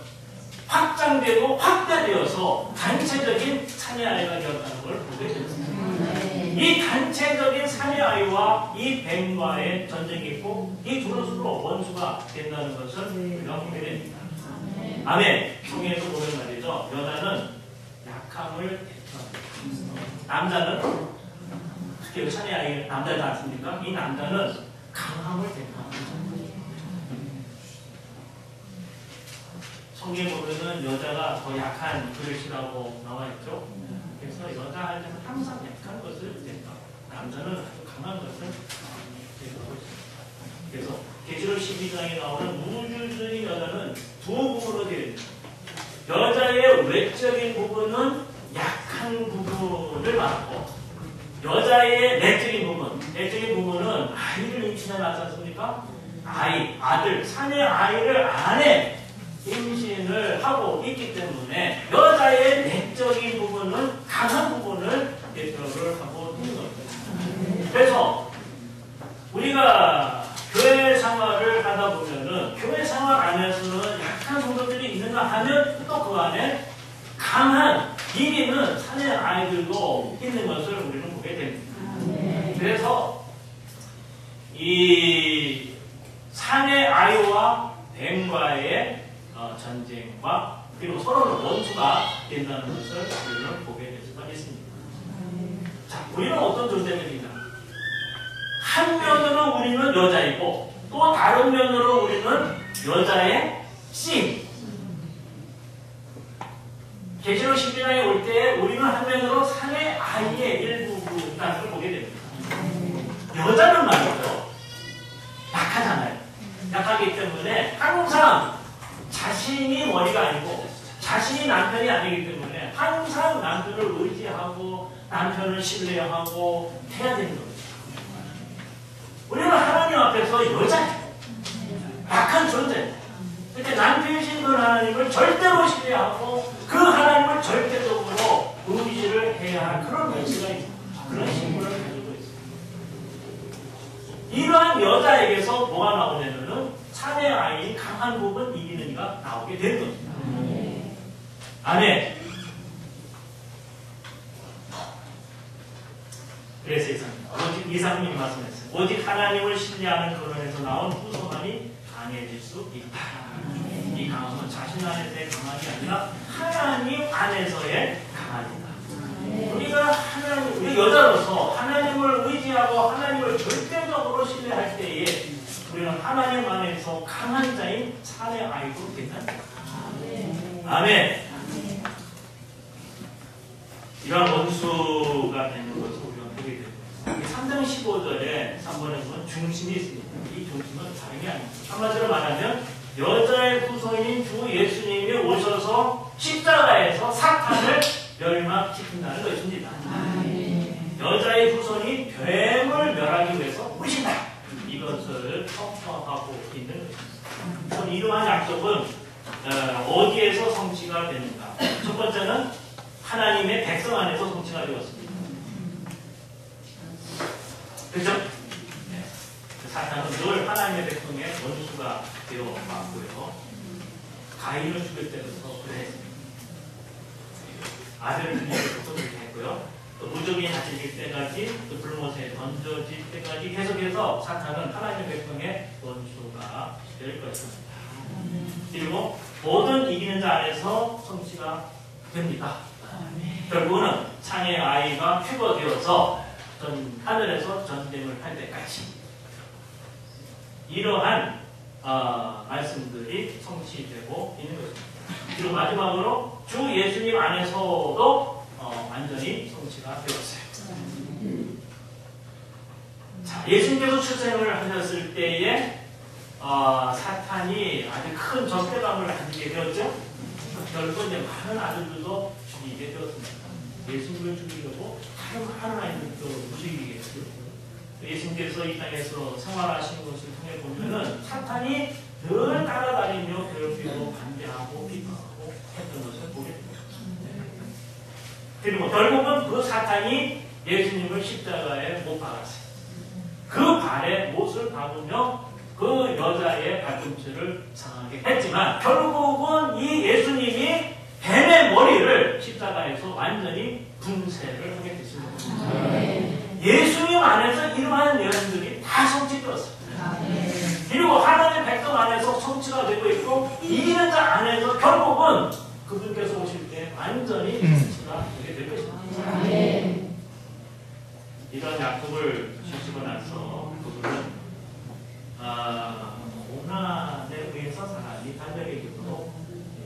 확장되고 확대되어서 단체적인 사내 아이가 되었다는 걸 보게 됩니다. 이 단체적인 사내 아이와 이 뱀과의 전쟁이 있고 이 둘은 서로 원수가 된다는 것을 우리가 보게 됩니다. 아멘. 성경에서 보면 말이죠. 여자는 약함을 대표합니다. 남자는 특히 사내 아이 남자지 않습니까? 이 남자는 강함을 대표합니다. 성경에 보면은 여자가 더 약한 그릇이라고 나와 있죠. 그래서 여자 할 때는 항상 약한 것을 대표하고 남자는 아주 강한 것을 대표하고 있습니다. 그래서 계시록 12장에 나오는 우주적인 여자는 두 부분으로 되어 있습니다. 여자의 외적인 부분은 약한 부분을 말하고 여자의 내적인 부분은 아이를 임신해 놨지 않습니까? 아들, 사내 아이를 안에 임신을 하고 있기 때문에 여자의 내적인 부분은 강한 부분을 대표를 하고 있는 겁니다. 그래서 우리가 교회 생활을 하다 보면은 교회 생활 안에서는 약한 부분들이 있는가 하면 또 그 안에 강한 이기는 사내 아이들도 있는 것을 우리는 보게 됩니다. 그래서 이 사내 아이와 뱀과의 전쟁과 그리고 서로는 원수가 된다는 것을 우리는 보게 될 수가 있습니다. 자, 우리는 어떤 존재입니다. 한 면으로 우리는 여자이고 또 다른 면으로 우리는 여자의 씨. 계시록 12장에 올 때 우리는 한면으로 사내 아이의 일부분이라는 걸 보게 됩니다. 여자는 말이죠. 약하잖아요. 약하기 때문에 항상 자신이 머리가 아니고 자신이 남편이 아니기 때문에 항상 남편을 의지하고 남편을 신뢰하고 해야 되는 겁니다. 우리는 하나님 앞에서 여자예요. 약한 존재. 그때 남편이신 그 하나님을 절대로 신뢰하고 그 하나님을 절대적으로 의지를 해야 할 그런 면시가 있습니다. 그런 신분을 가지고 있습니다. 이러한 여자에게서 뭐가 나오냐면은 사내 아이인 강한 부분 이기는 이가 나오게 되는 겁니다. 아멘. 그래서 오직 이상님이 말씀했어요. 오직 하나님을 신뢰하는 근원에서 나온 후손만이 강해질 수 있다. 이 강함은 자신 안에서의 강함이 아니라 하나님 안에서의 강함이다. 우리 여자로서 하나님을 의지하고 하나님을 절대적으로 신뢰할 때에 우리는 하나님 안에서 강한 자인 사내 아이도 된다. 아멘. 이러한 원수가 되는 것을 우리가 보게 됩니다. 3장 15절에 3번에 보면 중심이 있습니다. 이 중심은 다름이 아닙니다. 한마디로 말하면 여자의 후손인 주 예수님이 오셔서 십자가에서 사탄을 멸망시킨다는 것입니다. 여자의 후손이 뱀을 멸하기 위해서 오신다. 이것을 선포하고 있는 것입니다. 이러한 약속은 어디에서 성취가 되는가? 첫 번째는 하나님의 백성 안에서 성취가 되었습니다. 그렇죠? 네. 사탄은 늘 하나님의 백성의 원수가 되어 왔고요. 가인을 죽일 때부터 그랬습니다. 아벨을 죽이고도 그렇게 했고요. 또 무적이 다스릴 때까지, 또 불못에 던져질 때까지 계속해서 사탄은 하나님의 백성의 원수가 될 것입니다. 그리고 모든 이기는 자 안에서 성취가 됩니다. 결국은 창의 아이가 휴거되어서 하늘에서 전쟁을 할 때까지 이러한 말씀들이 성취되고 있는 것입니다. 그리고 마지막으로 주 예수님 안에서도 완전히 성취가 되었어요. 자, 예수님께서 출생을 하셨을 때에 사탄이 아주 큰 적대감을 가지게 되었죠. 결국 이제 많은 아들들도 죽이게 되었습니다. 예수님을 죽이려고 하는 아이들도 죽이게 되었고요. 예수님께서 이 땅에서 생활하시는 것을 통해 보면은 사탄이 늘 따라다니며 괴롭히고 반대하고 비판하고 했던 것을 보게 됩니다. 그리고 결국은 그 사탄이 예수님을 십자가에 못 박았어요. 그 발에 못을 박으며 그 여자의 발꿈치를 상하게 했지만 결국은 이 예수님이 뱀의 머리를 십자가에서 완전히 분쇄를 하게 됐습니다. 예수님 안에서 이러한 내용들이 다 성취되었습니다. 그리고 하나님의 백성 안에서 성취가 되고 있고 이기는 자 안에서 결국은 그분께서 오실 때 완전히 성취가 되게 될 것입니다. 이런 약속을 주시고 나서 그분은 고난에 의해서 사람이 달려있도록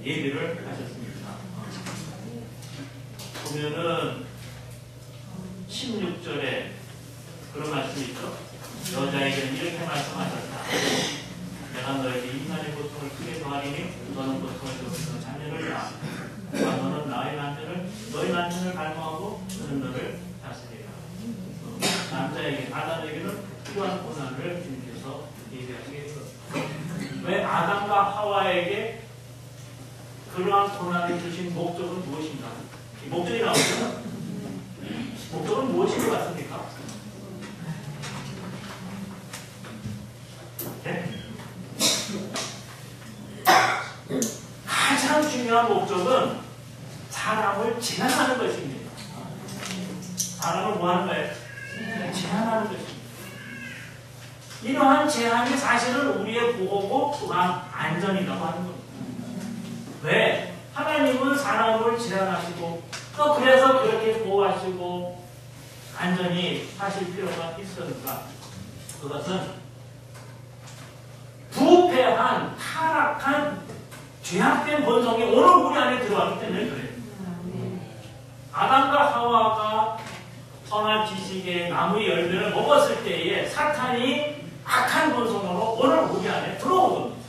예비를 하셨습니다. 보면은 16절에 그런 말씀이 있죠. 여자에게는 이렇게 말씀하셨다. 내가 너에게 인간의 고통을 크게 더하리니 너는 고통을 겪으며 자녀를 낳아. 너는 너의 남편을 갈망하고 그는 너를 다스리라. 남자에게 아담에게는 필요한 고난을 주님께서 예비하시게 되었습니다. 왜 아담과 하와에게 그러한 고난을 주신 목적은 무엇인가? 이 목적이 나오죠. 목적은 무엇인 것 같습니까? 네? 가장 중요한 목적은 사람을 제한하는 것입니다. 사람을 뭐 하는 거예요? 제한하는 것입니다. 이러한 제한이 사실은 우리의 보호고 또한 안전이라고 하는 겁니다. 왜? 하나님은 사람을 제한하시고 또 그래서 그렇게 보호하시고 안전히 하실 필요가 있었는가? 그것은 부패한 타락한 죄악된 본성이 오늘 우리 안에 들어왔기 때문에 그래요. 아담과 하와가 선한 지식의 나무의 열매를 먹었을 때에 사탄이 악한 본성으로 오늘 우리 안에 들어온 겁니다.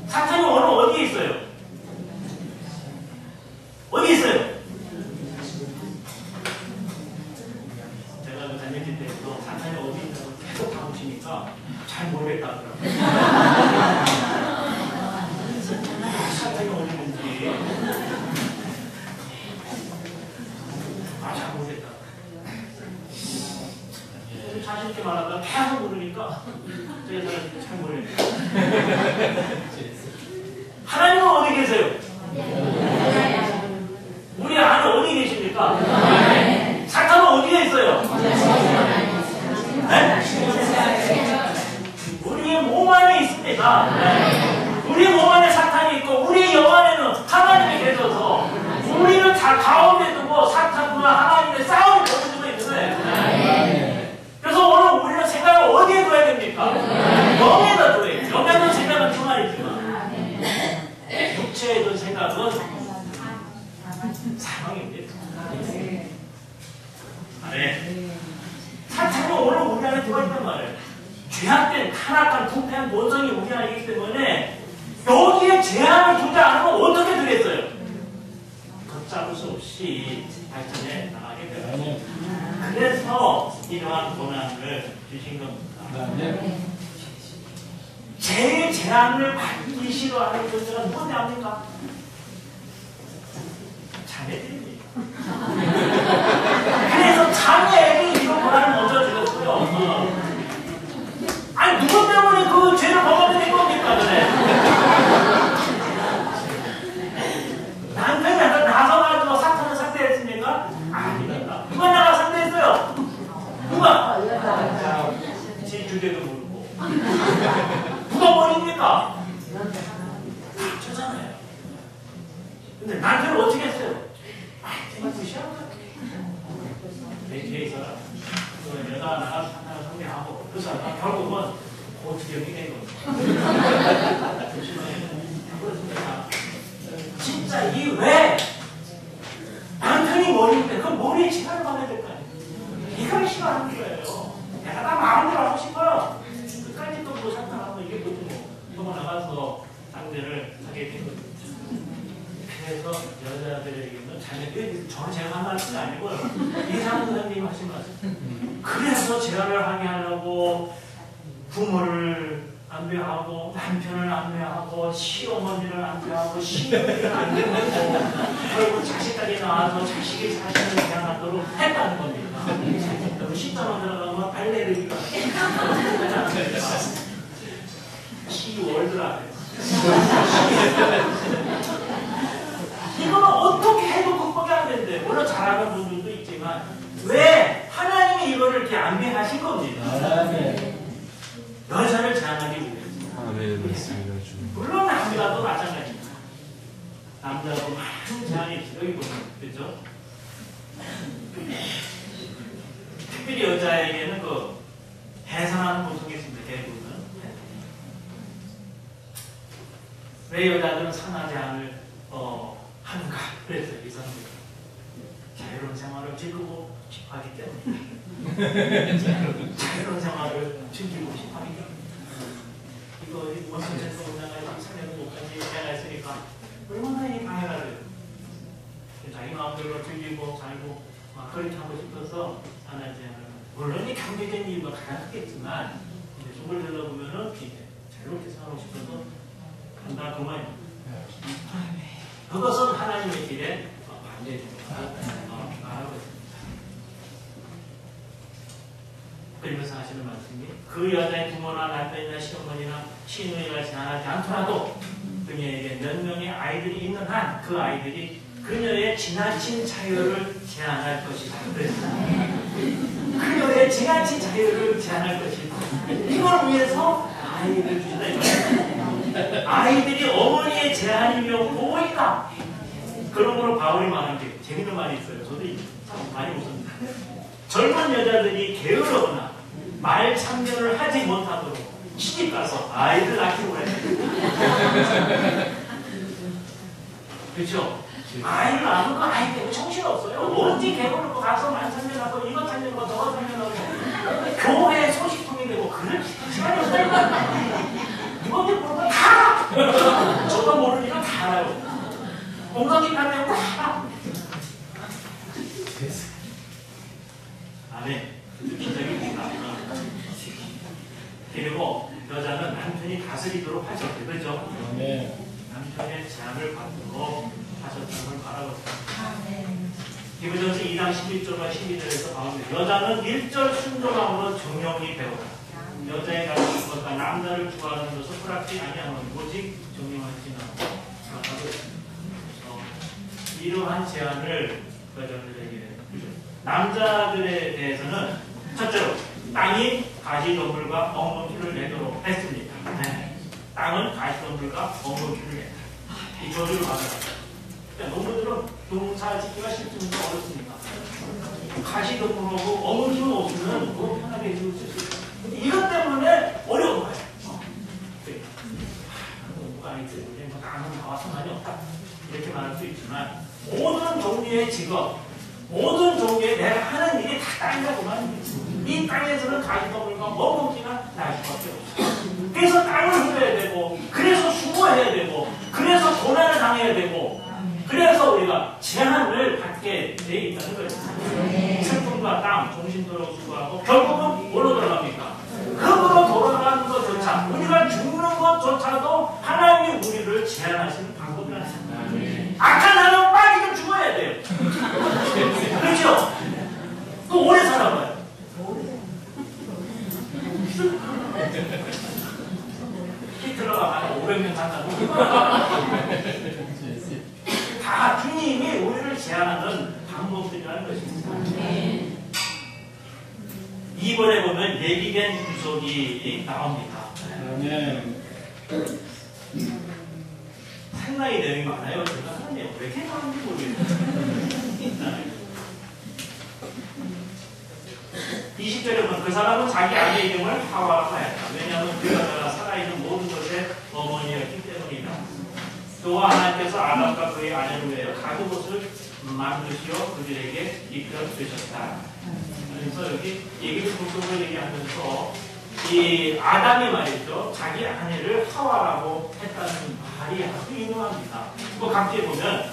사탄이 오늘 어디에 있어요? 어디 있어요? 제가 그 다녔을 때도 사탄이 어디 있다고 계속 가보시니까 잘 모르겠다더라고요. 사탄이 어디 있는지 잘 모르겠다. 자신있게 말하다가 계속 모르니까 제가 잘 모르겠다. 하나님은 어디 계세요? 우리 안에 어디 계십니까? 사탄은 어디에 있어요? 네? 우리의 몸 안에 있습니다. 우리 몸 안에 사탄이 있고 우리 영 안에는 하나님이 계셔서 우리는 다 가운데 두고 사탄과 하나님의 싸움이 벌어지고 있는데 그래서 오늘 우리는 생각을 어디에 둬야 됩니까? 영에다 둬야 돼요. 영에는 생각은 중간이지만 육체에 둔 생각은 사망입니다. 네. 사탄은 오늘 우리 안에 들어있단 말이에요. 죄악된, 타락한, 부패한 본성이 우리 안에 있기 때문에 여기에 제한을 두지 않으면 어떻게 되겠어요? 걷잡을 수 없이 발전해 나가게 되죠. 그래서 이러한 고난을 주신 겁니다. 제일 제한을 받기 싫어하는 존재가 누군지 압니까? 자매들입니다. 그래서 자매에게 이런 고난을 먼저 주셨고요. 아니 누구 때문에 그 죄를 범하게 된 겁니까? 그래. 남편이 나서가지고 사탄을 상대했으면 근데 남편은 어떻게 했어요? 정말 무시하고 내 뒤에 있어라. 여자 하나가 상대하고 그 사람 결국은 고투력이 된 겁니다. 진짜 이 왜 남편이 머리인데 그 머리에 지랄을 받아야 될 거 아니에요. 이걸 싫어하는 거예요. 내가 다 마음대로 하고 싶어요. 끝까지 또 뭐 상상하고 이게 뭐지 뭐 나가서 상대를 하게 된 거죠. 그래서 여자들에게는 자녀들이 저는 제가 한 말씀이 아니고요. 이상 선생님이 하신 말씀. 그래서 재혼을 하게 하려고 부모를 안배하고 남편을 안배하고 시어머니를 안배하고 시누이를 안배하고 결국 자식까지 낳아서 자식이 자신을 대하도록 했다는 겁니다. 너무 식당에 들어가면 발레를 시월드라 이거는 어떻게 해도 극복이 안 되는데 물론 잘하는 분들도 있지만 왜 하나님이 이거를 이렇게 안배하신 겁니다. 여자를 제한하기 위해서. 물론 남자도 마찬가지입니다. 남자도 많은 제한이 있어요. 여기 보면 그렇죠? 특별히 여자에게는 그 해산하는 고통이 있습니다. 대부분은. 왜 여자들은 산하 제한을 하는가? 그랬어요. 이 사람들은. 자유로운 생활을 즐기고 싶어 하기 때문에. 자유로운 생활을 즐기고 싶어 하기 때문에. 이거 원천에서 올라가서 3년 못까지 내가 있으니까 얼마나 이 방해가 돼요. 자기 마음대로 즐기고 살고 그렇게 하고 싶어서 산하 제한을. 물론 이 경제적인 이유가 가능하겠지만 속을 들어보면은 자유롭게 살고 싶어서 한다 그 말입니다. 그것은 하나님의 길에 반대입니다. 그러면서 하시는 말씀이 그 여자의 부모나 남편이나 시어머니나 시누이가 제한하지 않더라도 그녀에게 몇 명의 아이들이 있는 한 그 아이들이 그녀의 지나친 자유를 제한할 것이다. 그녀의 지나친 자유를 제한할 것이다. 이걸 위해서 아이를 주신다. 아이들이 어머니의 제한이며 보호이다. 그러므로 바울이 말한 게 재밌는 말이 있어요. 저도 참 많이 웃습니다. 젊은 여자들이 게으르거나 말 참견을 하지 못하도록 시집 가서 아이를 낳기로 해요. 그렇죠? 아이를 낳는 거 아이 때문에 정신없어요. 언제 게으르고 가서 말 참견하고 이거 참견하고 저거 참견하고 교회에 소식통이 되고 그럴 시간이 없다니까. 이것도 모르면 다 알아. 저도 모르니까 다 알아요. 공감이 가면 다 알아. 아멘. 기적입니다. 그리고 여자는 남편이 다스리도록 하셨대. 그렇죠? 남편의 제한을 받도록 하셨다는 바라고 있습니다. 디모데전서 2장 11절과 12절에서 바울은 여자는 1절 순종함으로 정령이 배우라. 여자의 가진 것과 남자를 좋아하는 것을 허락지 아니하는 오직 정령하지 않고 이러한 제한을 여자들에게 남자들에 대해서는 첫째로 땅이 가시덤불과 엉겅퀴를 내도록 했습니다. 네. 땅은 가시덤불과 엉겅퀴를 낸다. 이 조류를 받아라. 농부들은 농사 짓기가 쉽습니까? 어렵습니까? 가시덤불하고 엉겅퀴는 없으면 뭐 편하게 해줄 수 있어요. 이것 때문에 어려운 거예요. 농부가 아니지, 뭐 땅은 나와 상관이 없다. 이렇게 말할 수 있지만 모든 종류의 직업, 모든 종류의 내가 하는 일이 다 땅이라고만 이 땅에서는 가시덤불과 엉겅퀴가 날 수밖에 없어요. 그래서 땅을 흘려야 되고, 그래서 수고해야 되고, 그래서 고난을 당해야 되고, 그래서 우리가 제한을 받게 돼 있다는 거예요. 슬픔과 땅, 종신도로 수고하고 결국은 뭐로 돌아갑니까? 흙으로 돌아가는 것조차, 우리가 죽는 것조차도 하나님이 우리를 제한하시는 방법이라는 악한 사람은 빨리 좀 죽어야 돼요. 그렇죠? 또 오래 살아봐요. 히틀러가 한 500년 산다고. 다 주님이 우리를 제한하는 방법들이라는 것입니다. 2번에 보면 예비된 구속이 나옵니다. 상당히 내용이 많아요. 제가 하는 내용 나오네요. 왜 이렇게 나오는지 모르겠어요. 20절에 보면 그 사람은 자기 아내 이름을 하와라고 하였다. 왜냐하면 그가 살아있는 모든 것의 어머니였기 때문이다. 또한 하나님께서 아담과 그의 아내를 위하여 가죽옷을 만드시어 그들에게 입혀 주셨다. 그래서 여기 얘기를 중심으로 얘기하면서 이 아담이 말이죠. 자기 아내를 하와라고 했다는 말이 아주 유명합니다. 뭐 각지에 보면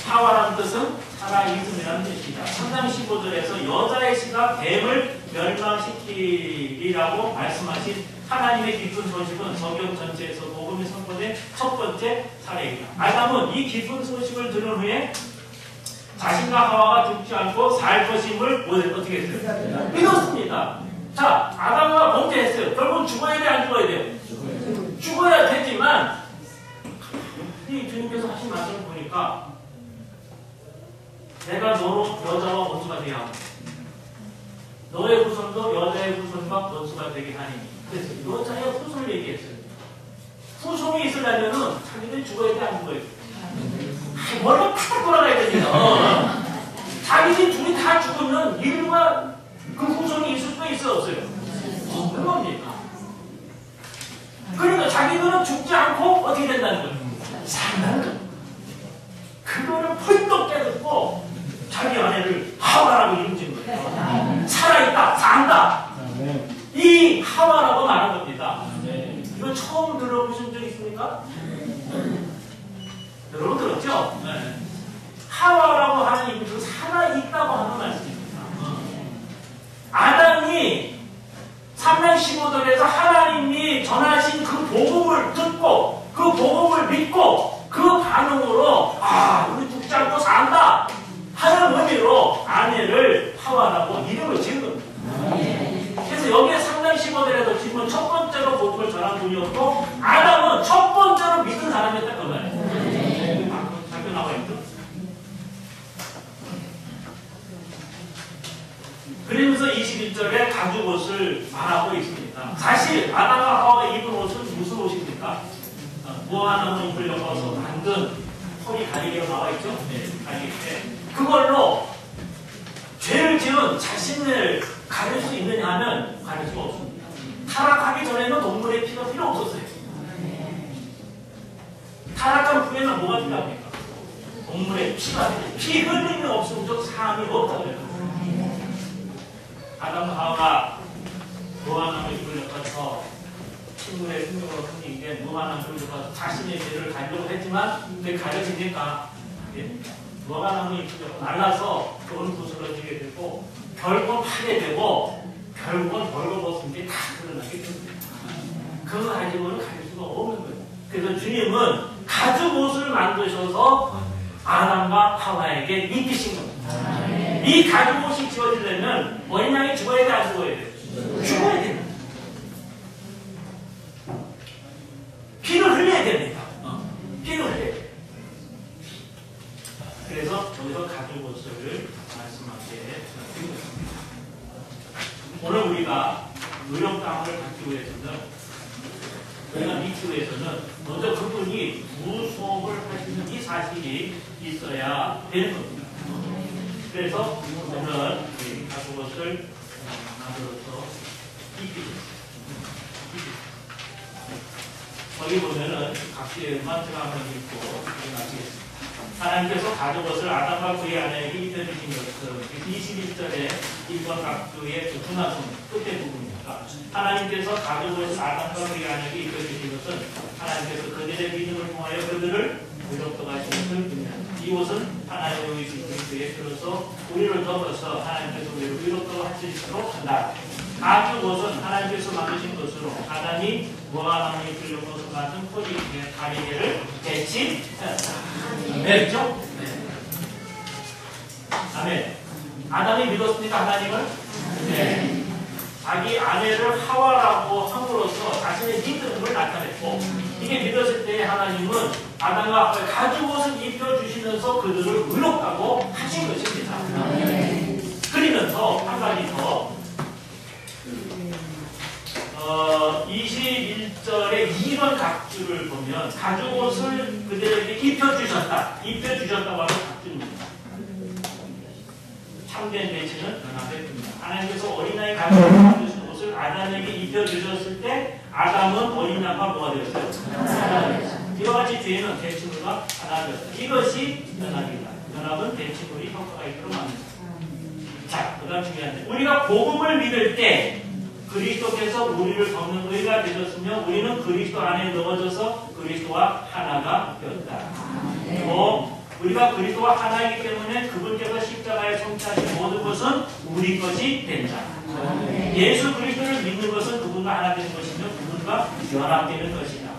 하와라는 뜻은 살아있음이라는 뜻이다. 3장 15절에서 여자의 씨가 뱀을 멸망시키리라고 말씀하신 하나님의 기쁜 소식은 성경 전체에서 복음이 선포된 첫 번째 사례입니다. 아담은 이 기쁜 소식을 들은 후에 자신과 하와가 죽지 않고 살 것임을 어떻게 했어요? 믿었습니다. 자, 아담과 범죄했어요. 결국은 죽어야 돼, 안 죽어야 돼요? 죽어야 되지만 이 주님께서 하신 말씀을 보니까 내가 너로 여자와 원수가 되게 하고 너의 후손도 여자의 후손과 원수가 되게 하니. 그래서 여자의 후손을 얘기했어요. 후손이 있으려면은 자기들이 죽어야 돼, 안 죽어야 돼? 머리가 팍 돌아가야 됩니다. 자기들이 둘이 다 죽으면 인류가 그 후손이 있을 수가 있어, 없어요? 없는 겁니다. 그러니까 자기들은 죽지 않고 어떻게 된다는 거예요? 산다는 거예요. 그거를 펄떡 깨닫고 자기 아내를 하와라고 이름 지은 거예요. 살아있다, 산다. 이 하와라고 말한 겁니다. 이거 처음 들어보신 적 있습니까? 여러분 들었죠? 네. 하와라고 하는 이름은 살아있다고 하는 말씀입니다. 아담이 3장 15절에서 하나님이 전하신 그 복음을 듣고 그 복음을 믿고 그 반응으로 우리 죽지 않고 산다 하는 의미로 아내를 하와라고 이름을 지은 겁니다. 그래서 여기에 3장 15절에서 지금 첫 번째로 복음을 전한 분이었고 아담은 첫 번째로 믿은 사람이었다 그 말이에요. 잠깐 나와 있죠? 그러면서 21절에 가죽옷을 말하고 있습니다. 사실 아담과 하와가 입은 옷은 무슨 옷입니까? 무화과나무 잎을 엮어서 만든 허리 가리개로 나와 있죠? 네, 가리개. 그걸로 죄를 지은 자신을 가릴 수 있느냐 하면 가릴 수가 없습니다. 타락하기 전에는 동물의 피가 필요 없었어요. 타락한 후에는 뭐가 필요합니까? 동물의 피가 피 흘림이 없으면 저 사람이 없다고요. 아담과 하와가 무화과나무 잎을 엮어서 식물의 생명으로 생긴 무화과나무를 엮어서 자신의 죄를 가리려고 했지만 그게 가려지니까 무화과나무 잎을 엮어 날라서 그건 부스러지게 되고 결국은 파게 되고 결국은 벌거벗은 게 다 드러나게 됩니다. 그거 가지고는 가릴 수가 없는 거예요. 그래서 주님은 가죽옷을 만드셔서 아담과 하와에게 입히신 겁니다. 이 가죽옷이 지어지려면 어린 양이 죽어야 돼, 안 죽어야 돼? 죽어야 됩니다. 피를 흘려야 됩니다. 피를 흘려야 돼요. 그래서 여기서 가죽옷을 말씀하게 드리겠습니다. 오늘 우리가 의롭다함을 받기 위해서는 우리가 믿기 위해서는 먼저 그분이 무속을 하시는 이 사실이 있어야 되는 겁니다. 그래서 오늘 이 가죽옷을 만들어서 입히겠습니다. 거기 보면은 각지의 음악제가 한번 읽고 마치겠습니다. 하나님께서 가죽옷을 아담과 그의 아내에게 입혀주신 것은 21절에 1번 각주의 분화성 끝의 부분입니다. 하나님께서 가죽옷을 아담과 그의 아내에게 입혀주신 것은 하나님께서 그들의 믿음을 통하여 그들을 의롭다고 하신 것을 의미합니다. 이 옷은 하나님의 그리스도에 들어서 우리를 덮어서 하나님께서 우리를 의롭다고 하시도록 한다. 가죽옷은 하나님께서 만드신 것으로 아담이 무화과나무 잎을 엮어서 만든 포리 가리개를 대칭했다. 됐죠? 네. 아멘. 아담이 믿었습니까? 하나님을? 네. 자기 아내를 하와라고 함으로써 자신의 믿음을 나타냈고 이게 믿었을 때 하나님은 아담과 하와의 가죽옷을 입혀주시면서 그들을 의롭다고 하신 것입니다. 그러면서 한 가지 더 21절의 2번 각주를 보면 가죽옷을 그들에게 입혀주셨다. 입혀주셨다고 하는 각주입니다. 참된 대치는 연합의 겁니다. 하나님께서 어린아이 가죽으로 만드신 옷을 아담에게 입혀주셨을 때 아담은 어린 양과 뭐가 되었어요? 이와 같이 뒤에는 대치물과 하나가 되었다. 이것이 연합이다. 연합은 대치물이 효과가 있도록 만듭니다. 자, 그 다음 중요한데 우리가 복음을 믿을 때 그리스도께서 우리를 덮는 의가 되셨으며 우리는 그리스도 안에 넣어져서 그리스도와 하나가 되었다. 우리가 그리스도와 하나이기 때문에 그분께서 십자가에 성취하신 모든 것은 우리 것이 된다. 예수 그리스도를 믿는 것은 그분과 하나 되는 것이며 그분과 연합되는 것이다.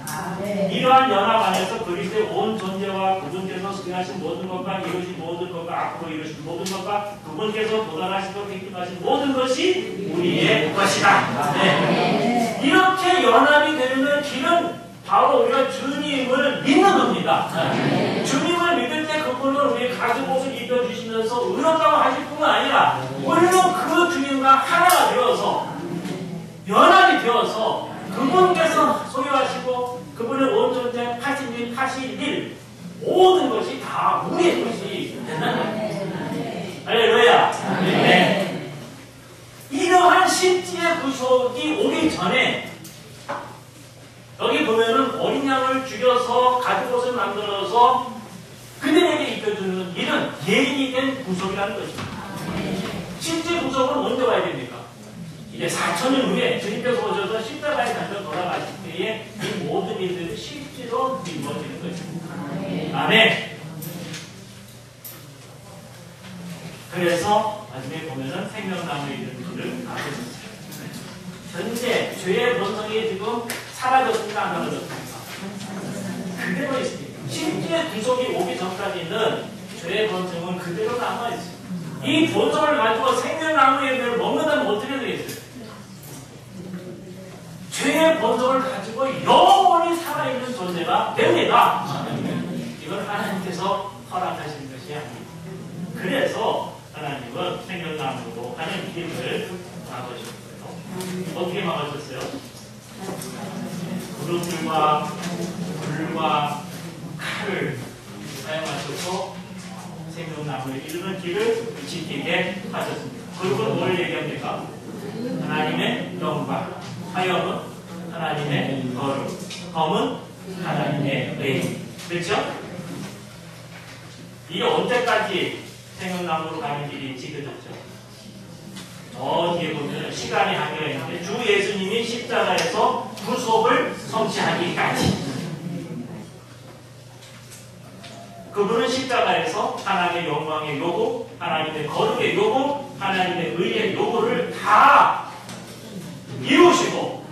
이러한 연합 안에서 그리스도의 온 존재와 그분께서 수행하신 모든 것과 이루신 모든 것과 앞으로 이루신 모든 것과 그분께서 도달하시도록 행동하신 모든 것이 우리의 것이다. 네. 이렇게 연합이 되는 길은 바로 우리가 주님을 믿는 겁니다. 주님을 믿을 때 그분은 우리의 가죽옷을 입혀주시면서 의롭다고 하실 뿐만 아니라 물론 그 주님과 하나가 되어서 연합이 되어서 그분께서 소유하시고 그분의 온 존재 하실 일 모든 것이 다 우리의 것이 된다는 거예요. 할렐루야. 네. 이러한 실지의 구속이 오기 전에 여기 보면은 어린 양을 죽여서 가죽옷을 만들어서 그들에게 입혀주는 일은 예인이 된 구속이라는 것입니다. 실제 구속은 언제 와야 됩니까? 이제 4,000년 후에 주님께서 오셔서 십자가에 달려 돌아가실 때에 이 모든 일들이 실제로 이루어지는 것입니다. 아멘. 그래서 마지막에 보면은 생명나무에 이르는 길을 가고 있습니다. 현재 죄의 본성이 지금 사라졌습니까? 안 사라졌습니까? 그대로 있습니다. 실제 구속이 오기 전까지는 죄의 본성은 그대로 남아있어요. 이 본성을 가지고 생명나무의 열매를 먹는다면 어떻게 되겠어요? 죄의 본성을 가지고 영원히 살아있는 존재가 됩니다. 이건 하나님께서 허락하신 것이 아닙니다. 그래서 하나님은 생명나무로 하는 길을 막으셨어요. 어떻게 막으셨어요? 구름들과 불과 칼을 사용하셔서 생명나무에 이르는 길을 지키게 하셨습니다. 그리고 뭘 얘기합니까? 하나님의 영광, 화염은 하나님의 거룩, 검은 하나님의 의. 그렇죠? 이게 언제까지 생명나무로 가는 길이 지켜졌죠? 뒤에 보면 시간이 한계가 있는데 주 예수님이 십자가에서 구속을 성취하기까지 그분은 십자가에서 하나님의 영광의 요구, 하나님의 거룩의 요구, 하나님의 의의 요구를 다 이루시고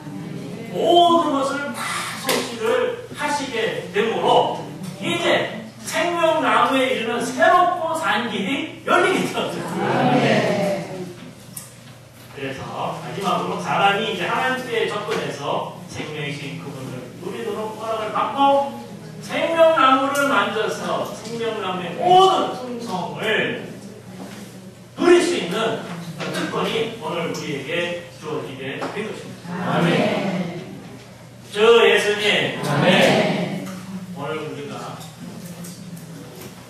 모든 것을 다 성취를 하시게 되므로 이제 생명나무에 이르는 새롭고 산 길이 열리게 되었습니다. 그래서 마지막으로 사람이 이제 하나님께 접근해서 생명이신 그분을 누리도록 허락을 받고 생명나무를 만져서 생명나무의 모든 풍성을 누릴 수 있는 특권이 오늘 우리에게 주어지게 된 것입니다. 아멘. 주 예수님, 아멘. 오늘 우리가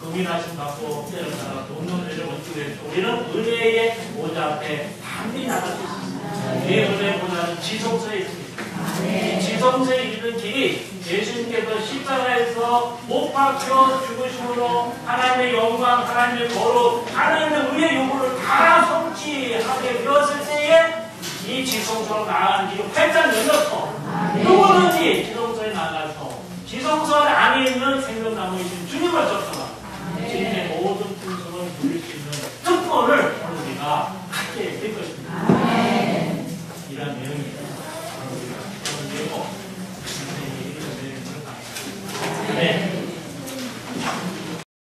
금인하심 받고 때를 따라 돈을 원칙을 했죠. 우리는 은혜의 보좌 앞에 담비 나갈 수 있습니다. 이 은혜의 보좌는 지성소에 있습니다. 이 지성소에 이르는 길이 예수님께서 십자가에서 못 박혀 죽으심으로 하나님의 영광, 하나님의 거룩, 하나님의 의의 요구를 다 성취하게 되었을 때에 이 지성소로 나가는 길이 활짝 열려서 누구든지 지성소에 나가서 지성소 안에 있는 생명나무이신 주님을